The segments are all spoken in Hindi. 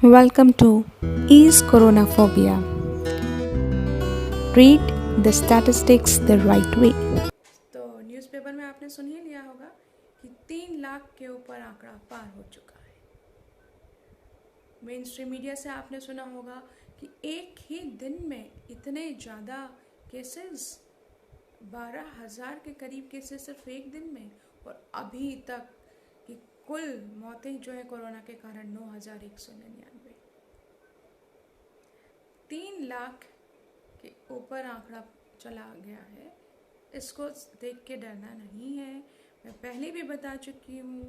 Welcome to Is Coronaphobia? Read the statistics the right way. तो न्यूज़पेपर में आपने सुन ही लिया होगा कि 3 लाख के ऊपर आंकड़ा पार हो चुका है। मेन स्ट्रीम मीडिया से आपने सुना होगा कि एक ही दिन में इतने ज़्यादा केसेस, 12,000 के करीब केसेस सिर्फ एक दिन में, और अभी तक की कुल मौतें जो है कोरोना के कारण 9,199। 3 लाख के ऊपर आंकड़ा चला गया है। इसको देख के डरना नहीं है। मैं पहले भी बता चुकी हूँ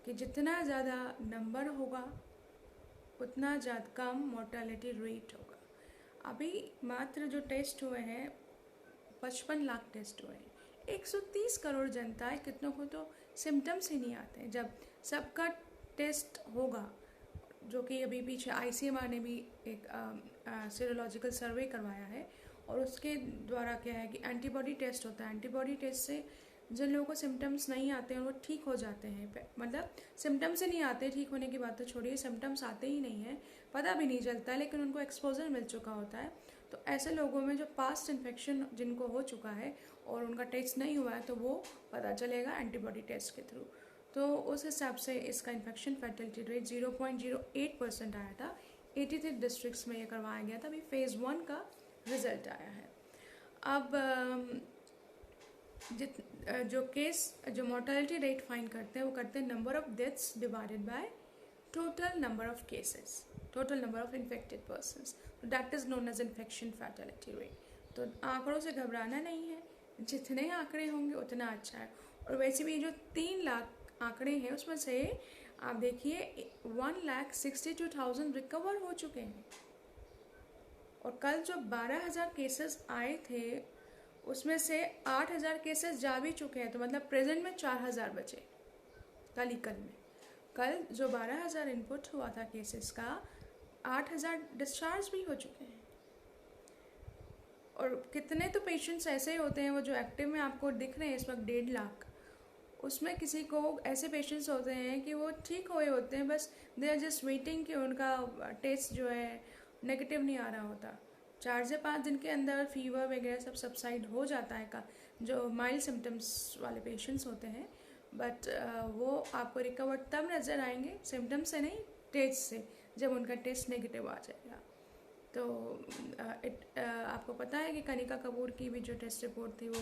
कि जितना ज़्यादा नंबर होगा उतना ज़्यादा कम मोर्टेलिटी रेट होगा। अभी मात्र जो टेस्ट हुए हैं 55 लाख टेस्ट हुए हैं। 130 करोड़ जनता है, कितनों को तो सिम्टम्स ही नहीं आते हैं। जब सबका टेस्ट होगा, जो कि अभी पीछे ICMR ने भी एक सीरोलॉजिकल सर्वे करवाया है, और उसके द्वारा क्या है कि एंटीबॉडी टेस्ट होता है। एंटीबॉडी टेस्ट से जिन लोगों को सिम्टम्स नहीं आते हैं वो ठीक हो जाते हैं। मतलब सिम्टम्स से नहीं आते, ठीक होने की बात तो छोड़िए, सिम्टम्स आते ही नहीं हैं, पता भी नहीं चलता, लेकिन उनको एक्सपोजर मिल चुका होता है। तो ऐसे लोगों में जो पास्ट इन्फेक्शन जिनको हो चुका है और उनका टेस्ट नहीं हुआ है, तो वो पता चलेगा एंटीबॉडी टेस्ट के थ्रू। तो उस हिसाब से इसका इन्फेक्शन फैटलिटी रेट 0.08% आया था। 83 डिस्ट्रिक्ट्स में ये करवाया गया था। अभी फेज़ 1 का रिजल्ट आया है। अब जो मोर्टेलिटी रेट फाइंड करते हैं वो करते हैं number of deaths divided by total number of cases, total number of infected persons. That is known as infection fatality rate. तो आंकड़ों से घबराना नहीं है, जितने आंकड़े होंगे उतना अच्छा है। और वैसे भी जो 3 लाख आंकड़े हैं उसमें से आप देखिए 1,62,000 रिकवर हो चुके हैं। और कल जो 12,000 केसेस आए थे उसमें से 8,000 केसेस जा भी चुके हैं। तो मतलब प्रेजेंट में 4,000 बचे कल में। कल जो 12,000 इनपुट हुआ था केसेस का, 8,000 डिस्चार्ज भी हो चुके हैं। और कितने तो पेशेंट्स ऐसे ही होते हैं, वो जो एक्टिव में आपको दिख रहे हैं इस वक्त 1.5 लाख, उसमें किसी को ऐसे पेशेंट्स होते हैं कि वो ठीक हुए होते हैं, बस दे आर जस्ट वेटिंग कि उनका टेस्ट जो है नेगेटिव नहीं आ रहा होता। 4 से 5 दिन के अंदर फीवर वगैरह सब सबसाइड हो जाता है का, जो माइल्ड सिम्टम्स वाले पेशेंट्स होते हैं। बट वो आपको रिकवर तब नज़र आएंगे, सिम्टम्स से नहीं, टेस्ट से, जब उनका टेस्ट नेगेटिव आ जाएगा। तो आपको पता है कि कनिका कपूर की भी जो टेस्ट रिपोर्ट थी वो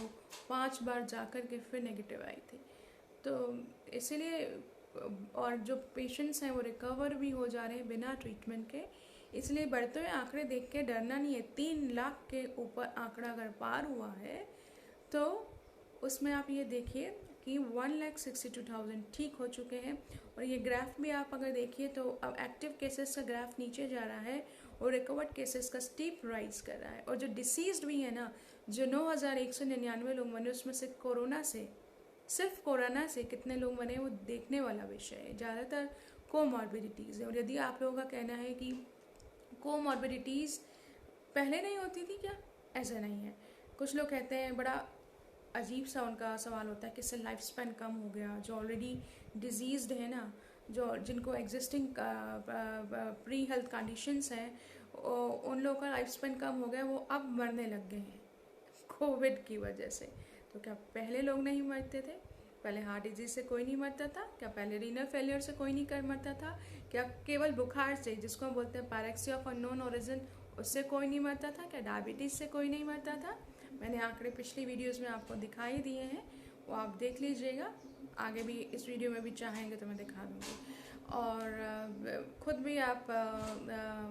5 बार जाकर के फिर नेगेटिव आई थी। तो इसीलिए, और जो पेशेंट्स हैं वो रिकवर भी हो जा रहे हैं बिना ट्रीटमेंट के। इसलिए बढ़ते हुए आंकड़े देख के डरना नहीं है। 3 लाख के ऊपर आंकड़ा अगर पार हुआ है तो उसमें आप ये देखिए कि 1,62,000 ठीक हो चुके हैं। और ये ग्राफ भी आप अगर देखिए तो अब एक्टिव केसेस का ग्राफ नीचे जा रहा है और रिकवर्ड केसेस का स्टीप राइज कर रहा है। और जो डिसीज्ड भी है ना, जो 9,199 लोग बने उसमें से सिर्फ कोरोना से कितने लोग बने वो देखने वाला विषय है। ज़्यादातर कोमॉर्बिडिटीज़ है। और यदि आप लोगों का कहना है कि कोमॉर्बिडिटीज़ पहले नहीं होती थी क्या, ऐसा नहीं है। कुछ लोग कहते हैं, बड़ा अजीब सा उनका सवाल होता है कि इससे लाइफ स्पैन कम हो गया। जो ऑलरेडी डिजीज्ड है ना, जो जिनको एग्जिस्टिंग प्री हेल्थ कंडीशंस हैं, उन लोगों का लाइफ स्पैन कम हो गया, वो अब मरने लग गए हैं कोविड की वजह से। तो क्या पहले लोग नहीं मरते थे? पहले हार्ट डिजीज से कोई नहीं मरता था क्या? पहले रीनल फेलियर से कोई नहीं कर मरता था क्या? केवल बुखार से, जिसको हम बोलते हैं पायरेक्सिया ऑफ अननोन ओरिजिन, उससे कोई नहीं मरता था क्या? डायबिटीज़ से कोई नहीं मरता था? मैंने आंकड़े पिछली वीडियोस में आपको दिखाई दिए हैं, वो आप देख लीजिएगा। आगे भी इस वीडियो में भी चाहेंगे तो मैं दिखा दूँगी। और खुद भी आप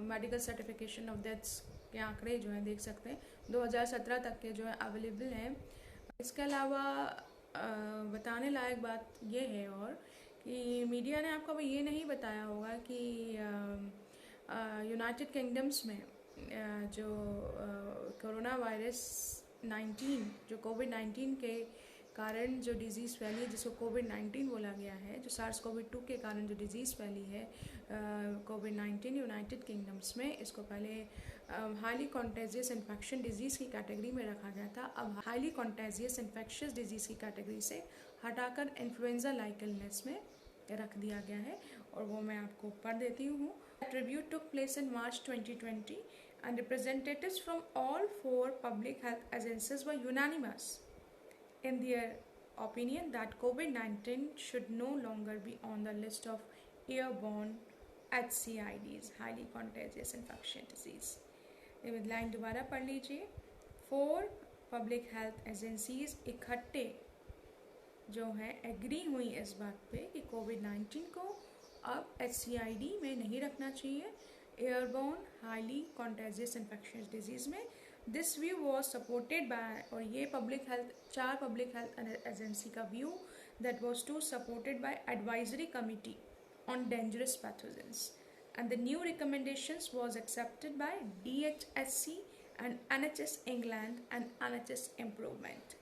मेडिकल सर्टिफिकेशन ऑफ डेथ्स के आंकड़े जो हैं देख सकते हैं। 2017 तक के जो है अवेलेबल हैं। इसके अलावा बताने लायक बात ये है और कि मीडिया ने आपको ये नहीं बताया होगा कि यूनाइटेड किंगडम्स में जो कोरोना वायरस 19, जो कोविड-19 के कारण जो डिज़ीज़ फैली है, जिसको कोविड-19 बोला गया है, जो SARS-CoV-2 के कारण जो डिज़ीज़ फैली है कोविड-19 यूनाइटेड किंगडम्स में, इसको पहले हाईली कॉन्टेजियस इन्फेक्शन डिजीज़ की कैटेगरी में रखा गया था। अब हाईली कॉन्टेजियस इन्फेक्शियस डिजीज़ की कैटेगरी से हटाकर इन्फ्लुएंजा लाइक इलनेस में रख दिया गया है। और वो मैं आपको पढ़ देती हूँ. Review took place in March 2020 and representatives from all 4 public health agencies were unanimous in their opinion that COVID-19 should no longer be on the list of airborne HCIDs, highly contagious infection disease. ये लाइन दोबारा पढ़ लीजिए. 4 पब्लिक हेल्थ एजेंसीज इकट्ठे जो है एग्री हुई इस बात पे कि कोविड-19 को अब HCID में नहीं रखना चाहिए, airborne highly contagious infection disease में. This view was supported by, और ये public health 4 public health agency का view that was too supported by advisory committee on dangerous pathogens, and the new recommendations was accepted by DHSC and NHS England and NHS Improvement.